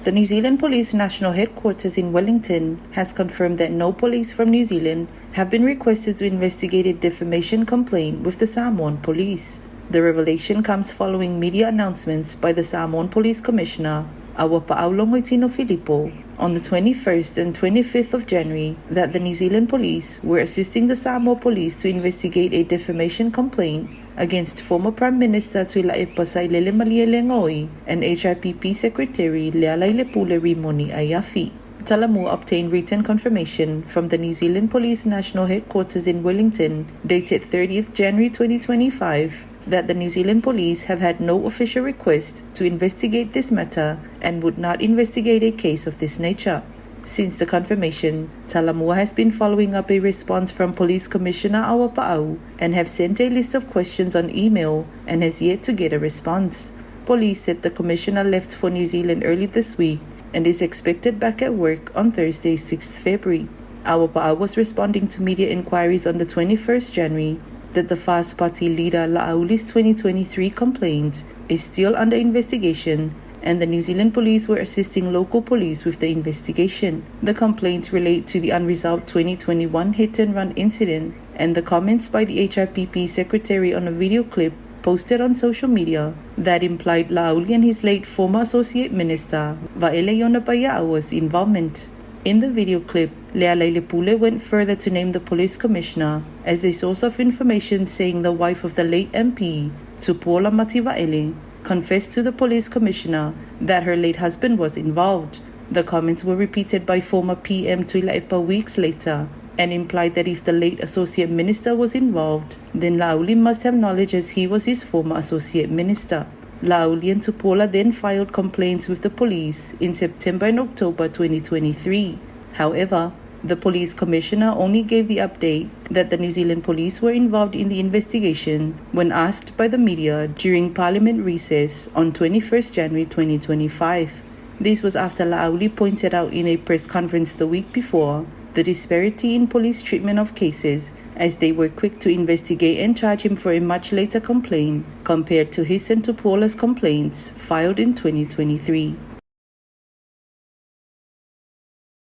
The New Zealand Police National Headquarters in Wellington has confirmed that no police from New Zealand have been requested to investigate a defamation complaint with the Samoan police. The revelation comes following media announcements by the Samoan Police Commissioner, Awapa'aulongoitino Filippo, on the 21st and 25th of January that the New Zealand Police were assisting the Samoa Police to investigate a defamation complaint against former Prime Minister Tuila'epa Sailele Malielengoi and HRPP Secretary Lealailepule Rimoni Ayafi. Samoa obtained written confirmation from the New Zealand Police National Headquarters in Wellington, dated 30th January 2025, that the New Zealand Police have had no official request to investigate this matter and would not investigate a case of this nature. Since the confirmation, Samoa has been following up a response from Police Commissioner Awapa'au and have sent a list of questions on email and has yet to get a response. Police said the Commissioner left for New Zealand early this week and is expected back at work on Thursday, 6th February. Awapa'au was responding to media inquiries on the 21st January that the Fast Party leader La'auli's 2023 complaint is still under investigation and the New Zealand Police were assisting local police with the investigation. The complaints relate to the unresolved 2021 hit-and-run incident and the comments by the HRPP secretary on a video clip posted on social media that implied La'auli and his late former associate minister, Vaele Yonapaya'awa's involvement. In the video clip, Lealailepule went further to name the police commissioner as a source of information, saying the wife of the late MP, Tupuola Mativaele, confessed to the police commissioner that her late husband was involved. The comments were repeated by former PM Tuila'epa weeks later and implied that if the late associate minister was involved, then La'auli must have knowledge as he was his former associate minister. La'auli and Tupuola then filed complaints with the police in September and October 2023. However, the police commissioner only gave the update that the New Zealand Police were involved in the investigation when asked by the media during Parliament recess on 21st January 2025. This was after La'auli pointed out in a press conference the week before the disparity in police treatment of cases, as they were quick to investigate and charge him for a much later complaint compared to his and Tupuola's complaints filed in 2023.